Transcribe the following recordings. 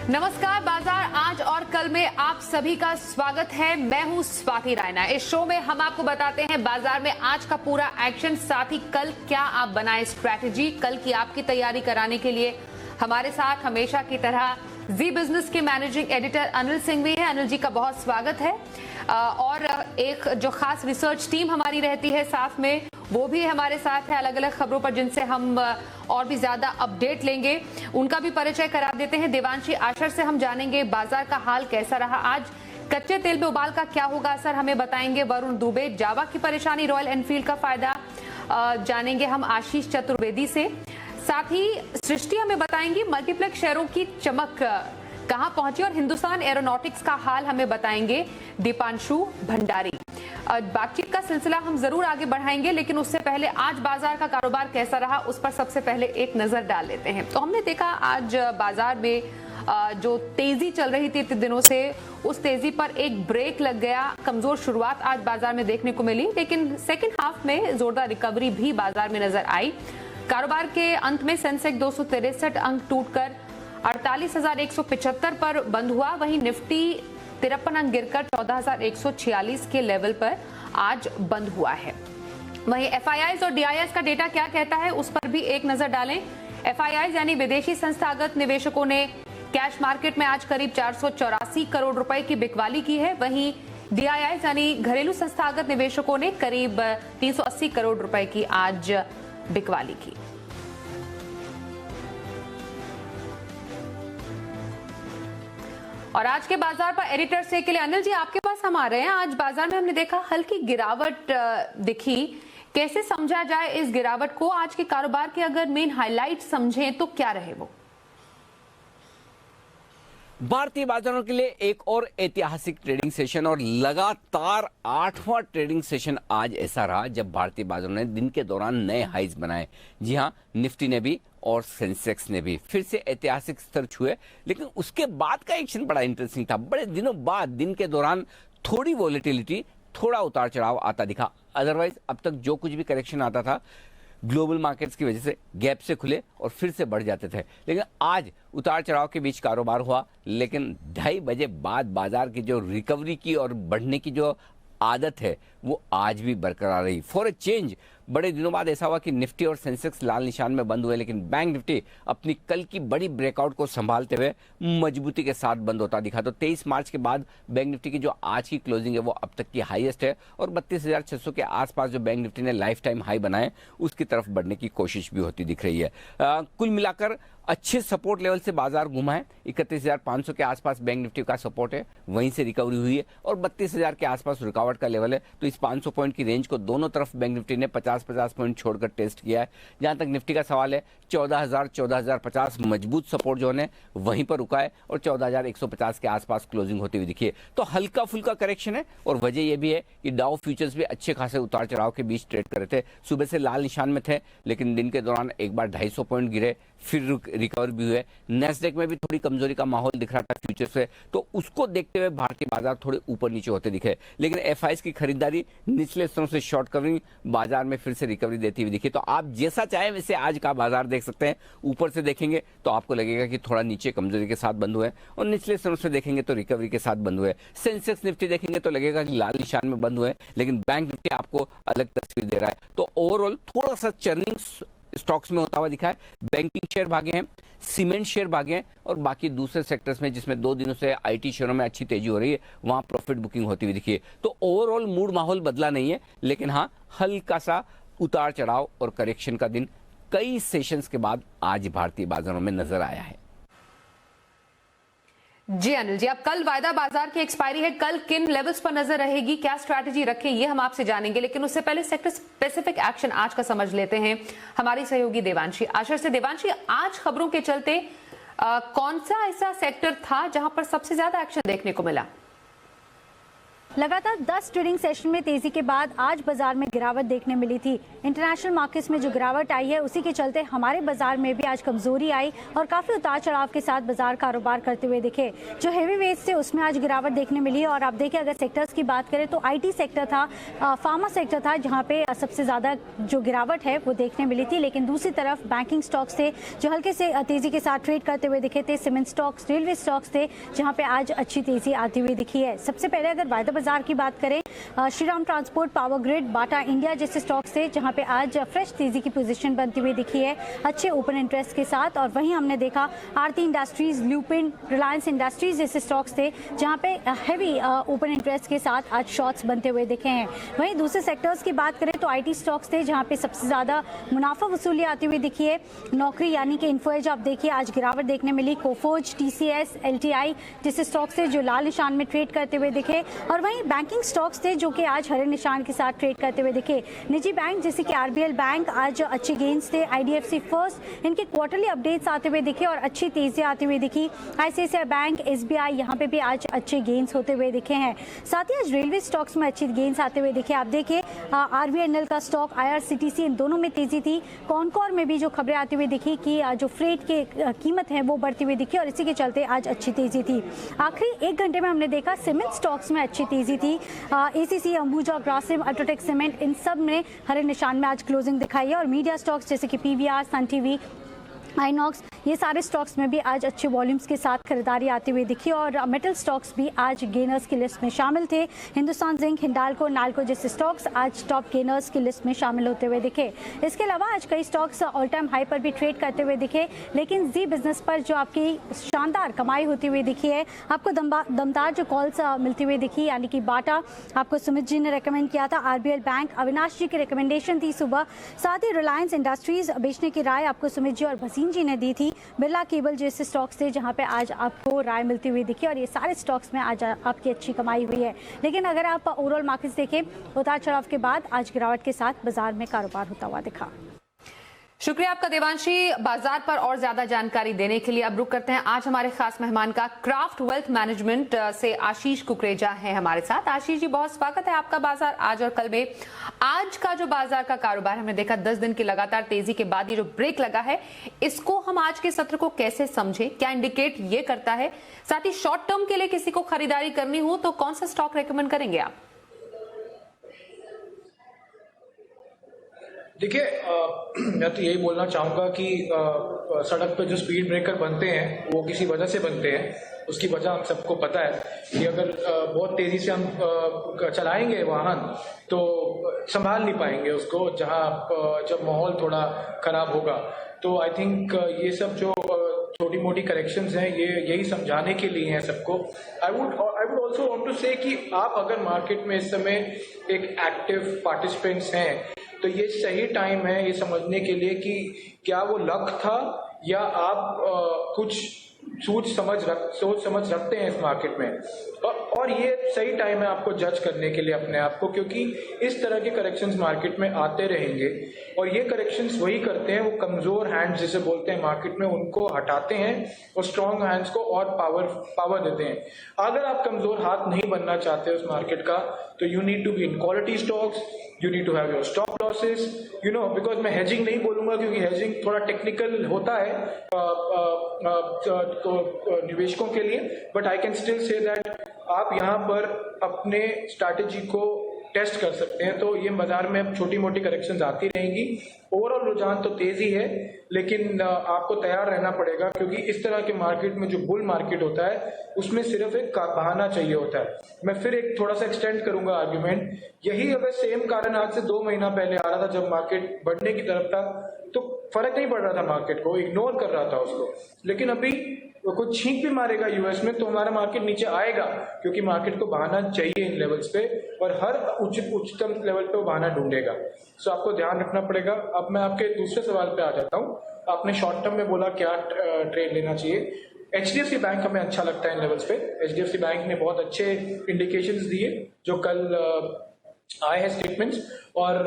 नमस्कार बाजार आज और कल में आप सभी का स्वागत है। मैं हूं स्वाति रायना। इस शो में हम आपको बताते हैं बाजार में आज का पूरा एक्शन, साथ ही कल क्या आप बनाए स्ट्रैटेजी। कल की आपकी तैयारी कराने के लिए हमारे साथ हमेशा की तरह जी बिजनेस के मैनेजिंग एडिटर अनिल सिंह भी है। अनिल जी का बहुत स्वागत है। और एक जो खास रिसर्च टीम हमारी रहती है साथ में, वो भी हमारे साथ है अलग अलग खबरों पर, जिनसे हम और भी ज्यादा अपडेट लेंगे। उनका भी परिचय करा देते हैं। देवांशी आशर से हम जानेंगे बाजार का हाल कैसा रहा आज, कच्चे तेल में उबाल का क्या होगा असर, हमें बताएंगे वरुण दुबे। जावा की परेशानी, रॉयल एनफील्ड का फायदा जानेंगे हम आशीष चतुर्वेदी से। साथ ही सृष्टि हमें बताएंगी मल्टीप्लेक्स शेयरों की चमक कहां पहुंची, और हिंदुस्तान एरोनॉटिक्स का हाल हमें बताएंगे दीपांशु भंडारी। बातचीत का सिलसिला हम जरूर आगे बढ़ाएंगे, लेकिन उससे पहले आज बाजार का कारोबार कैसा रहा उस पर सबसे पहले एक नजर डाल लेते हैं। तो हमने देखा आज बाजार में जो तेजी चल रही थी इतने दिनों से, उस तेजी पर एक ब्रेक लग गया। कमजोर शुरुआत आज बाजार में देखने को मिली, लेकिन सेकेंड हाफ में जोरदार रिकवरी भी बाजार में नजर आई। कारोबार के अंत में सेंसेक्स 263 अंक टूटकर 48,175 पर बंद हुआ। वहीं निफ्टी 53 अंक गिरकर 14,146 के लेवल पर आज बंद हुआ है। वहीं एफआईआईज और डीआईएस का डेटा क्या कहता है उस पर भी एक नजर डालें। एफआईआईज यानी विदेशी संस्थागत निवेशकों ने कैश मार्केट में आज करीब 484 करोड़ रुपए की बिकवाली की है। वहीं डीआईआईज यानी घरेलू संस्थागत निवेशकों ने करीब 380 करोड़ रुपए की आज बिकवाली की। और आज के बाजार पर एडिटर से के लिए अनिल जी आपके पास हम आ रहे हैं। आज बाजार में हमने देखा हल्की गिरावट दिखी, कैसे समझा जाए इस गिरावट को? आज के कारोबार के अगर मेन हाइलाइट समझें तो क्या रहे वो? भारतीय बाजारों के लिए एक और ऐतिहासिक ट्रेडिंग सेशन और लगातार 8वां ट्रेडिंग सेशन आज ऐसा रहा जब भारतीय बाजारों ने दिन के दौरान नए हाईज बनाए। जी हां, निफ्टी ने भी और सेंसेक्स ने भी फिर से ऐतिहासिक स्तर छुए, लेकिन उसके बाद का एक्शन बड़ा इंटरेस्टिंग था। बड़े दिनों बाद दिन के दौरान थोड़ी वॉलेटिलिटी, थोड़ा उतार चढ़ाव आता दिखा। अदरवाइज अब तक जो कुछ भी करेक्शन आता था ग्लोबल मार्केट्स की वजह से गैप से खुले और फिर से बढ़ जाते थे, लेकिन आज उतार चढ़ाव के बीच कारोबार हुआ। लेकिन 2:30 बजे बाद बाजार की जो रिकवरी की और बढ़ने की जो आदत है वो आज भी बरकरार रही। फॉर ए चेंज बड़े दिनों बाद ऐसा हुआ कि निफ्टी और सेंसेक्स लाल निशान में बंद हुए, लेकिन बैंक निफ्टी अपनी कल की बड़ी ब्रेकआउट को संभालते हुए मजबूती के साथ बंद होता दिखा। तो 23 मार्च के बाद बैंक निफ्टी की जो आज की क्लोजिंग है वो अब तक की हाईएस्ट है, और 32,600 के आसपास जो बैंक निफ्टी ने लाइफ टाइम हाई बनाए उसकी तरफ बढ़ने की कोशिश भी होती दिख रही है। कुल मिलाकर अच्छे सपोर्ट लेवल से बाजार घुमा है। 31,500 के आसपास बैंक निफ्टी का सपोर्ट है, वहीं से रिकवरी हुई है, और 32,000 के आसपास रुकावट का लेवल है। तो इस 500 पॉइंट की रेंज को दोनों तरफ बैंक निफ्टी ने 50-50 पॉइंट छोड़कर टेस्ट किया है। जहां तक निफ्टी का सवाल है 14,000-14,050 मजबूत सपोर्ट जो है वहीं पर रुका है, और 14,150 के आसपास क्लोजिंग होती हुई दिखी है। तो हल्का फुल्का करेक्शन है, और वजह यह भी है कि डाउ फ्यूचर्स भी अच्छे खासे उतार चढ़ाव के बीच ट्रेड कर रहे थे। सुबह से लाल निशान में थे, लेकिन दिन के दौरान एक बार 250 पॉइंट गिरे, फिर रिकवर भी हुए। नेस्डेक में भी थोड़ी कमजोरी का माहौल दिख रहा था फ्यूचर से, तो उसको देखते हुए भारतीय बाजार थोड़े ऊपर नीचे होते दिखे। लेकिन एफआईआईज की खरीदारी, निचले स्तरों से शॉर्ट कवरिंग बाजार में फिर से रिकवरी देती हुई दिखी। तो आप जैसा चाहे वैसे आज का बाजार देख सकते हैं। ऊपर से देखेंगे तो आपको लगेगा कि थोड़ा नीचे कमजोरी के साथ बंद हुए, और निचले स्तरों से देखेंगे तो रिकवरी के साथ बंद हुए। सेंसेक्स निफ्टी देखेंगे तो लगेगा कि लाल निशान में बंद हुए, लेकिन बैंक निफ्टी आपको अलग तस्वीर दे रहा है। तो ओवरऑल थोड़ा सा चर्निंग स्टॉक्स में होता हुआ दिखा है। बैंकिंग शेयर भागे हैं, सीमेंट शेयर भागे हैं, और बाकी दूसरे सेक्टर्स में जिसमें 2 दिनों से आईटी शेयरों में अच्छी तेजी हो रही है वहां प्रॉफिट बुकिंग होती हुई दिखी है। तो ओवरऑल मूड माहौल बदला नहीं है, लेकिन हाँ हल्का सा उतार चढ़ाव और करेक्शन का दिन कई सेशंस के बाद आज भारतीय बाजारों में नजर आया है। जी अनिल जी, अब कल वायदा बाजार की एक्सपायरी है, कल किन लेवल्स पर नजर रहेगी, क्या स्ट्रैटेजी रखें, ये हम आपसे जानेंगे। लेकिन उससे पहले सेक्टर स्पेसिफिक एक्शन आज का समझ लेते हैं हमारी सहयोगी देवांशी आशर से। देवांशी, आज खबरों के चलते कौन सा ऐसा सेक्टर था जहां पर सबसे ज्यादा एक्शन देखने को मिला? लगातार 10 ट्रेडिंग सेशन में तेजी के बाद आज बाजार में गिरावट देखने मिली थी। इंटरनेशनल मार्केट्स में जो गिरावट आई है उसी के चलते हमारे बाजार में भी आज कमजोरी आई और काफी उतार चढ़ाव के साथ बाजार कारोबार करते हुए दिखे। जो हेवी वेट्स थे उसमें आज गिरावट देखने मिली और आप देखें अगर सेक्टर्स की बात करें तो IT सेक्टर था, फार्मा सेक्टर था जहाँ पे सबसे ज्यादा जो गिरावट है वो देखने मिली थी। लेकिन दूसरी तरफ बैंकिंग स्टॉक्स थे जो हल्के से तेजी के साथ ट्रेड करते हुए दिखे थे। सीमेंट स्टॉक्स, रेलवे स्टॉक्स थे जहाँ पे आज अच्छी तेजी आती हुई दिखी है। सबसे पहले अगर वायदा बाजार की बात करें, Shriram transport, power grid, Bata India जैसे स्टॉक्स थे जहां पे आज फ्रेश तेजी की पोजीशन बनती हुई दिखी है अच्छे ओपन इंटरेस्ट के साथ। और वहीं हमने देखा आरती इंडस्ट्रीज, ल्यूपिन, रिलायंस इंडस्ट्रीज जैसे स्टॉक्स थे जहां पे हैवी ओपन इंटरेस्ट के साथ आज शॉर्ट्स बनते हुए दिखे हैं। वहीं दूसरे सेक्टर्स की बात करें तो IT स्टॉक्स थे जहां पे सबसे ज्यादा मुनाफा वसूली आती हुई दिखी है। नौकरी यानी कि इन्फोएज आप देखिए आज गिरावट देखने मिली। कोफोज, TCS, LTI जैसे स्टॉक्स थे जो लाल निशान में ट्रेड करते हुए दिखे। और वहीं बैंकिंग स्टॉक्स थे जो कि आज हरे निशान के साथ ट्रेड करते हुए दिखे। निजी बैंक जैसे कि RBL बैंक आज अच्छे गेन्स थे। IDFC फर्स्ट इनके क्वार्टरली अपडेट्स आते हुए दिखे और अच्छी तेजी आती हुई दिखी। ICICI बैंक, SBI यहाँ पे भी आज अच्छे गेन्स होते हुए दिखे हैं। साथ ही आज रेलवे स्टॉक्स में अच्छी गेन्स आते हुए दिखे। आप देखिए RVNL का स्टॉक, IRCTC इन दोनों में तेजी थी। कॉनकॉर में भी जो खबरें आती हुई दिखी कि जो फ्रेट के कीमत है वो बढ़ती हुई दिखी और इसी के चलते आज अच्छी तेजी थी। आखिरी 1 घंटे में हमने देखा सीमेंट स्टॉक्स में अच्छी तेजी थी। ACC, Ambuja, Grasim, UltraTech cement इन सब ने हरे निशान में आज क्लोजिंग दिखाई है। और मीडिया स्टॉक्स जैसे कि PVR, सन टीवी, आइनॉक्स ये सारे स्टॉक्स में भी आज अच्छे वॉल्यूम्स के साथ खरीदारी आती हुई दिखी। और मेटल स्टॉक्स भी आज गेनर्स की लिस्ट में शामिल थे। हिंदुस्तान जिंक, हिंडाल्को, नाल्को जैसे स्टॉक्स आज टॉप गेनर्स की लिस्ट में शामिल होते हुए दिखे। इसके अलावा आज कई स्टॉक्स ऑल टाइम हाई पर भी ट्रेड करते हुए दिखे। लेकिन जी बिजनेस पर जो आपकी शानदार कमाई होती हुई दिखी है, आपको दमदार जो कॉल्स मिलती हुई दिखी, यानी कि बाटा आपको सुमित जी ने रेकमेंड किया था, RBL बैंक अविनाश जी की रिकमेंडेशन थी सुबह। साथ ही रिलायंस इंडस्ट्रीज बेचने की राय आपको सुमित जी और भसीन जी ने दी थी। बिरला केबल जैसे स्टॉक्स थे जहां पे आज आपको राय मिलती हुई दिखी और ये सारे स्टॉक्स में आज आपकी अच्छी कमाई हुई है। लेकिन अगर आप ओवरऑल मार्केट्स देखें, उतार चढ़ाव के बाद आज गिरावट के साथ बाजार में कारोबार होता हुआ दिखा। शुक्रिया आपका देवांशी, बाजार पर और ज्यादा जानकारी देने के लिए। अब रुक करते हैं आज हमारे खास मेहमान का। क्राफ्ट वेल्थ मैनेजमेंट से आशीष कुकरेजा है हमारे साथ। आशीष जी, बहुत स्वागत है आपका बाजार आज और कल में। आज का जो बाजार का कारोबार हमने देखा 10 दिन की लगातार तेजी के बाद ये जो ब्रेक लगा है, इसको हम आज के सत्र को कैसे समझे, क्या इंडिकेट ये करता है? साथ ही शॉर्ट टर्म के लिए किसी को खरीदारी करनी हो तो कौन सा स्टॉक रेकमेंड करेंगे आप? देखिए, मैं तो यही बोलना चाहूँगा कि सड़क पे जो स्पीड ब्रेकर बनते हैं वो किसी वजह से बनते हैं। उसकी वजह हम सबको पता है कि अगर बहुत तेज़ी से हम चलाएंगे वाहन तो संभाल नहीं पाएंगे उसको, जहाँ जब माहौल थोड़ा ख़राब होगा। तो आई थिंक ये सब जो छोटी मोटी करेक्शंस हैं ये यही समझाने के लिए हैं सबको। I would also want to say कि आप अगर मार्केट में इस समय एक एक्टिव पार्टिसिपेंट्स हैं तो ये सही टाइम है ये समझने के लिए कि क्या वो लक था या आप कुछ सोच समझ रखते हैं इस मार्केट में। और ये सही टाइम है आपको जज करने के लिए अपने आप को, क्योंकि इस तरह के करेक्शंस मार्केट में आते रहेंगे और ये करेक्शंस वही करते हैं, वो कमजोर हैंड्स जिसे बोलते हैं मार्केट में, उनको हटाते हैं और स्ट्रॉन्ग हैंड्स को और पावर देते हैं। अगर आप कमजोर हाथ नहीं बनना चाहते उस मार्केट का तो you need to be in quality stocks, you need to have your stop losses, you know, because मैं हेजिंग नहीं बोलूंगा क्योंकि हेजिंग थोड़ा टेक्निकल होता है निवेशकों के लिए, but I can still say that आप यहाँ पर अपने स्ट्रैटेजी को टेस्ट कर सकते हैं। तो ये बाजार में छोटी मोटी करेक्शंस आती रहेंगी। ओवरऑल रुझान तो तेजी है, लेकिन आपको तैयार रहना पड़ेगा क्योंकि इस तरह के मार्केट में जो बुल मार्केट होता है उसमें सिर्फ एक बहाना चाहिए होता है। मैं फिर एक थोड़ा सा एक्सटेंड करूंगा आर्ग्यूमेंट। यही अगर सेम कारण आज से 2 महीना पहले आ रहा था जब मार्केट बढ़ने की तरफ था तो फर्क नहीं पड़ रहा था, मार्केट को इग्नोर कर रहा था उसको। लेकिन अभी कोई छींक भी मारेगा यूएस में तो हमारा मार्केट नीचे आएगा, क्योंकि मार्केट को बहाना चाहिए इन लेवल्स पे और हर उच्चतम लेवल पे वो बहाना ढूंढेगा। सो आपको ध्यान रखना पड़ेगा। अब मैं आपके दूसरे सवाल पे आ जाता हूँ। आपने शॉर्ट टर्म में बोला क्या ट्रेड लेना चाहिए। HDFC बैंक हमें अच्छा लगता है इन लेवल्स पे। HDFC बैंक ने बहुत अच्छे इंडिकेशंस दिए जो कल आए हैं स्टेटमेंट्स, और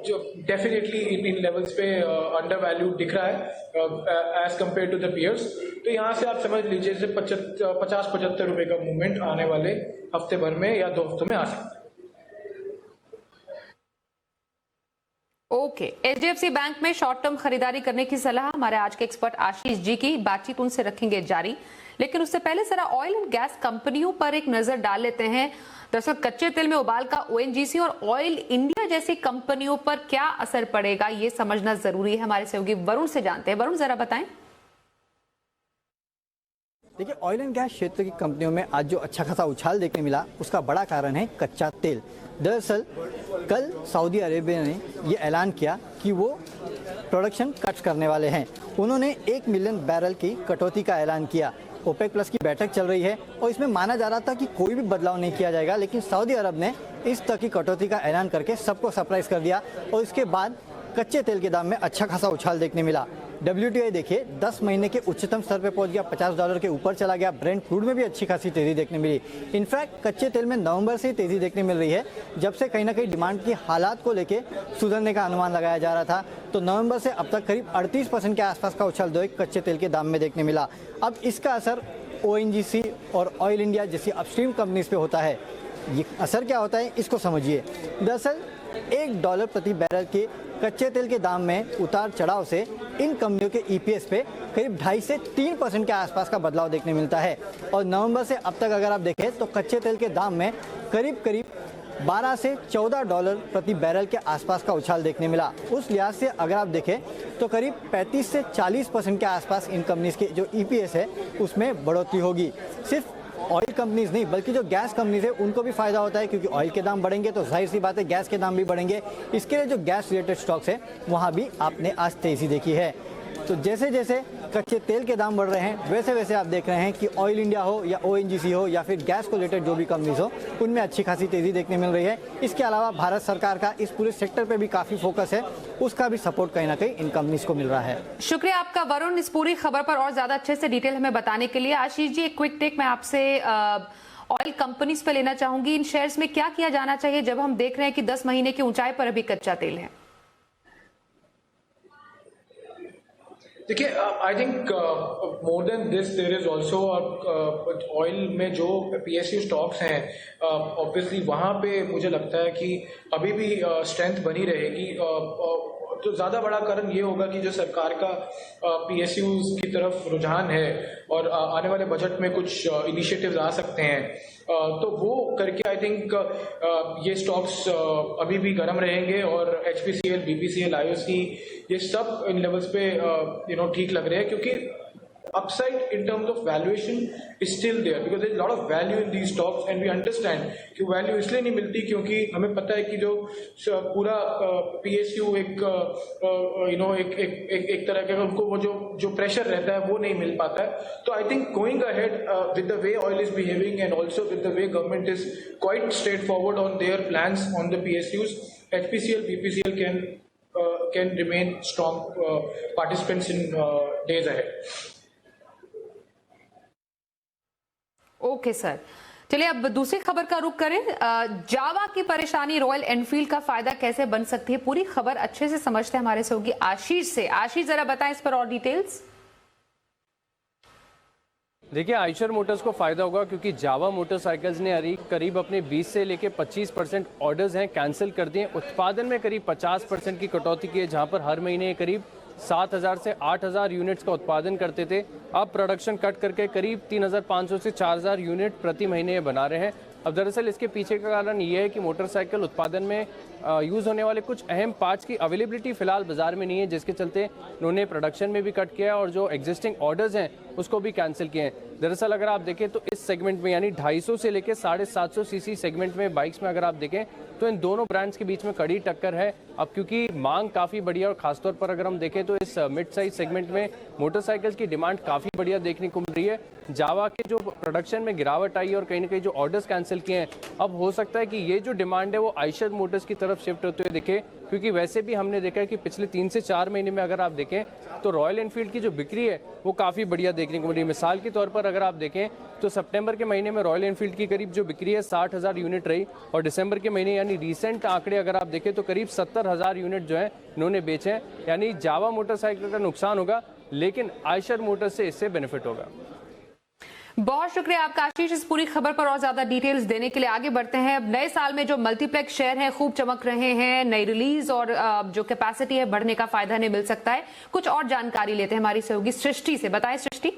जो डेफिनेटली इन लेवल्स पे अंडर वैल्यू दिख रहा है as compare to the peers. तो यहाँ से आप समझ लीजिए 50-75 रुपए का मूवमेंट आने वाले हफ्ते भर में या 2 हफ्तों में आ सकता है। ओके, एचडीएफसी बैंक में शॉर्ट टर्म खरीदारी करने की सलाह हमारे आज के एक्सपर्ट आशीष जी की। बातचीत उनसे रखेंगे जारी, लेकिन उससे पहले जरा ऑयल एंड गैस कंपनियों पर एक नजर डाल लेते हैं। दरअसल कच्चे तेल में उबाल का ओएनजीसी और ऑयल इंडिया जैसी कंपनियों पर क्या असर पड़ेगा, ये समझना जरूरी है। हमारे सहयोगी वरुण से जानते हैं। वरुण, जरा बताएं। देखिए, ऑयल एंड गैस क्षेत्र की कंपनियों में आज जो अच्छा खासा उछाल देखने मिला, उसका बड़ा कारण है कच्चा तेल। दरअसल कल सऊदी अरेबिया ने ये ऐलान किया कि वो प्रोडक्शन कट करने वाले हैं। उन्होंने 1 मिलियन बैरल की कटौती का ऐलान किया। ओपेक प्लस की बैठक चल रही है और इसमें माना जा रहा था कि कोई भी बदलाव नहीं किया जाएगा, लेकिन सऊदी अरब ने इस तरह की कटौती का ऐलान करके सबको सरप्राइज कर दिया और इसके बाद कच्चे तेल के दाम में अच्छा खासा उछाल देखने मिला। WTI देखिए 10 महीने के उच्चतम स्तर पे पहुंच गया, $50 के ऊपर चला गया। ब्रेंट क्रूड में भी अच्छी खासी तेजी देखने मिली। इनफैक्ट कच्चे तेल में नवंबर से तेजी देखने मिल रही है, जब से कहीं ना कहीं डिमांड की हालात को लेके सुधरने का अनुमान लगाया जा रहा था। तो नवंबर से अब तक करीब 38% के आसपास का उछाल कच्चे तेल के दाम में देखने मिला। अब इसका असर ONGC और ऑयल इंडिया जैसी अपस्ट्रीम कंपनीज पे होता है। ये असर क्या होता है, इसको समझिए। दरअसल $1 प्रति बैरल के कच्चे तेल के दाम में उतार चढ़ाव से इन कंपनियों के EPS पे करीब 2.5 से 3% के आसपास का बदलाव देखने मिलता है। और नवंबर से अब तक अगर आप देखें तो कच्चे तेल के दाम में करीब 12 से $14 प्रति बैरल के आसपास का उछाल देखने मिला। उस लिहाज से अगर आप देखें तो करीब 35 से 40% के आसपास इन कंपनीज के जो EPS है उसमें बढ़ोतरी होगी। सिर्फ ऑयल कंपनीज नहीं बल्कि जो गैस कंपनीज है उनको भी फायदा होता है, क्योंकि ऑयल के दाम बढ़ेंगे तो जाहिर सी बात है गैस के दाम भी बढ़ेंगे। इसके लिए जो गैस रिलेटेड स्टॉक्स है वहाँ भी आपने आज तेजी देखी है। तो जैसे जैसे कच्चे तेल के दाम बढ़ रहे हैं वैसे वैसे आप देख रहे हैं कि ऑयल इंडिया हो या ONGC हो या फिर गैस को रिलेटेड जो भी कंपनीज हो उनमें अच्छी खासी तेजी देखने मिल रही है। इसके अलावा भारत सरकार का इस पूरे सेक्टर पे भी काफी फोकस है, उसका भी सपोर्ट कहीं ना कहीं इन कंपनीज को मिल रहा है। शुक्रिया आपका वरुण, इस पूरी खबर पर और ज्यादा अच्छे से डिटेल हमें बताने के लिए। आशीष जी, एक क्विक टेक मैं आपसे ऑयल कंपनीज पे लेना चाहूंगी। इन शेयर्स में क्या किया जाना चाहिए जब हम देख रहे हैं कि 10 महीने की ऊंचाई पर अभी कच्चा तेल है? देखिए, I think more than this there is also oil में जो PSU स्टॉक्स हैं, ऑब्वियसली वहाँ पे मुझे लगता है कि अभी भी स्ट्रेंथ बनी रहेगी। तो ज़्यादा बड़ा कारण ये होगा कि जो सरकार का PSUs की तरफ रुझान है और आने वाले बजट में कुछ इनिशिएटिव्स आ सकते हैं, तो वो करके आई थिंक ये स्टॉक्स अभी भी गर्म रहेंगे। और HPCL, BPCL, IOC ये सब इन लेवल्स पे ठीक लग रहे हैं, क्योंकि upside in terms of valuation is still there because there is a lot of value in these stocks and we understand कि वैल्यू इसलिए नहीं मिलती क्योंकि हमें पता है कि जो पूरा PSU एक तरह का उनको वो जो प्रेशर रहता है वो नहीं मिल पाता है। तो I think going ahead with the way oil is behaving and also with the way government is quite straight forward on their plans on the PSUs, HPCL, BPCL can remain strong participants in days ahead. Okay sir, चलिए अब दूसरी खबर का रुख करें। जावा की परेशानी royal Enfield का फायदा कैसे बन सकती है, पूरी खबर अच्छे से समझते हैं हमारे सहयोगी आशीष से। आशीष, जरा बताएं इस पर और डिटेल्स। देखिए, आइशर मोटर्स को फायदा होगा क्योंकि जावा मोटरसाइकिल्स ने करीब अपने 20 से लेके 25% ऑर्डर्स हैं कैंसिल कर दिए। उत्पादन में करीब 50% की कटौती की है, जहां पर हर महीने करीब 7,000 से 8,000 यूनिट्स का उत्पादन करते थे। अब प्रोडक्शन कट करके करीब 3,500 से 4,000 यूनिट प्रति महीने बना रहे हैं। अब दरअसल इसके पीछे का कारण ये है कि मोटरसाइकिल उत्पादन में यूज़ होने वाले कुछ अहम पार्ट्स की अवेलेबिलिटी फिलहाल बाजार में नहीं है, जिसके चलते उन्होंने प्रोडक्शन में भी कट किया और जो एग्जिस्टिंग ऑर्डर्स हैं उसको भी कैंसिल किए हैं। दरअसल अगर आप देखें तो इस सेगमेंट में यानी 250 से लेकर 750 सीसी सेगमेंट में बाइक्स में अगर आप देखें तो इन दोनों ब्रांड्स के बीच में कड़ी टक्कर है। अब क्योंकि मांग काफ़ी बढ़िया और खासतौर पर अगर हम देखें तो इस मिड साइज सेगमेंट में मोटरसाइकिल्स की डिमांड काफ़ी बढ़िया देखने को मिल रही है। जावा के जो प्रोडक्शन में गिरावट आई और कहीं ना कहीं जो ऑर्डर्स कैंसिल किए हैं, अब हो सकता है कि ये जो डिमांड है वो आयशर मोटर्स की तरफ शिफ्ट होते हुए दिखे, क्योंकि वैसे भी हमने देखा है कि पिछले 3 से 4 महीने में अगर आप देखें तो रॉयल एनफील्ड की जो बिक्री है वो काफ़ी बढ़िया देखने को मिल रही है। मिसाल के तौर पर अगर आप देखें तो सितंबर के महीने में रॉयल एनफील्ड की करीब जो बिक्री है 60,000 यूनिट रही, और दिसंबर के महीने यानी रीसेंट आंकड़े अगर आप देखें तो करीब 70,000 यूनिट जो है इन्होंने बेचे हैं। यानी जावा मोटरसाइकिल का नुकसान होगा, लेकिन आयशर मोटर्स से इससे बेनिफिट होगा। बहुत शुक्रिया आपका आशीष, इस पूरी खबर पर और ज्यादा डिटेल्स देने के लिए। आगे बढ़ते हैं। अब नए साल में जो मल्टीप्लेक्स शेयर हैं खूब चमक रहे हैं, नई रिलीज और जो कैपेसिटी है बढ़ने का फायदा नहीं मिल सकता है। कुछ और जानकारी लेते हैं हमारी सहयोगी सृष्टि से। बताएं सृष्टि।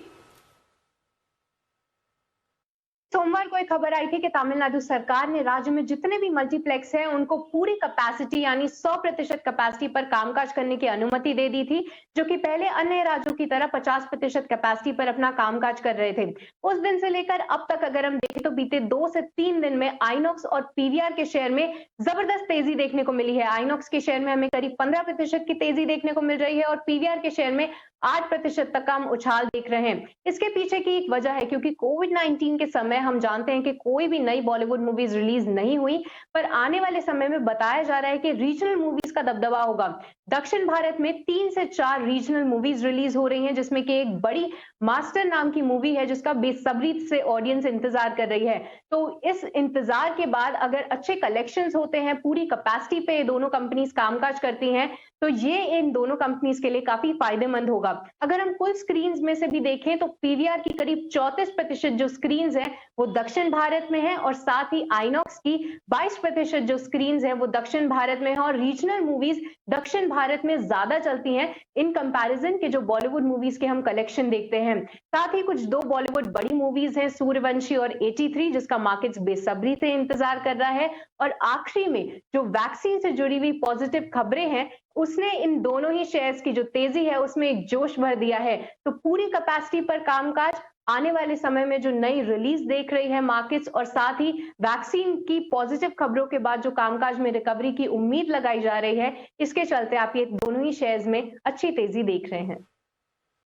सोमवार को एक खबर आई थी कि तमिलनाडु सरकार ने राज्य में जितने भी मल्टीप्लेक्स हैं उनको पूरी कैपेसिटी यानी 100% कैपेसिटी पर कामकाज करने की अनुमति दे दी थी, जो कि पहले अन्य राज्यों की तरह 50% कैपेसिटी पर अपना कामकाज कर रहे थे। उस दिन से लेकर अब तक अगर हम देखें तो बीते 2 से 3 दिन में आइनॉक्स और पीवीआर के शेयर में जबरदस्त तेजी देखने को मिली है। आइनॉक्स के शेयर में हमें करीब 15% की तेजी देखने को मिल रही है और पीवीआर के शेयर में 8% तक का हम उछाल देख रहे हैं। इसके पीछे की एक वजह है क्योंकि कोविड-19 के समय हम जानते हैं कि कोई भी नई बॉलीवुड मूवीज रिलीज नहीं हुई, पर आने वाले समय में बताया जा रहा है कि रीजनल मूवीज का दबदबा होगा। दक्षिण भारत में 3 से 4 रीजनल मूवीज रिलीज हो रही हैं, जिसमें कि एक बड़ी मास्टर नाम की मूवी है जिसका बेसब्री से ऑडियंस इंतजार कर रही है। तो इस इंतजार के बाद अगर अच्छे कलेक्शंस होते हैं, पूरी कैपेसिटी पे ये दोनों कंपनीज कामकाज करती हैं, तो ये इन दोनों कंपनीज के लिए काफी फायदेमंद होगा। अगर हम कुल स्क्रीन्स में से भी देखें तो पीवीआर की करीब 34% जो स्क्रीन्स हैं वो दक्षिण भारत में है और साथ ही आइनॉक्स की 22% जो स्क्रीन्स हैं वो दक्षिण भारत में है, और रीजनल मूवीज दक्षिण भारत में ज्यादा चलती हैं इन कंपैरिजन के जो बॉलीवुड मूवीज के हम कलेक्शन देखते हैं। साथ ही कुछ 2 बॉलीवुड बड़ी मूवीज हैं, सूर्यवंशी और 83, जिसका मार्केट बेसब्री से इंतजार कर रहा है। और आखिरी में जो वैक्सीन से जुड़ी हुई पॉजिटिव खबरें हैं उसने इन दोनों ही शेयर्स की जो तेजी है उसमें एक जोश भर दिया है। तो पूरी कैपेसिटी पर कामकाज, आने वाले समय में जो नई रिलीज देख रही है मार्केट्स, और साथ ही वैक्सीन की पॉजिटिव खबरों के बाद जो कामकाज में रिकवरी की उम्मीद लगाई जा रही है, इसके चलते आप ये दोनों ही शेयर्स में अच्छी तेजी देख रहे हैं।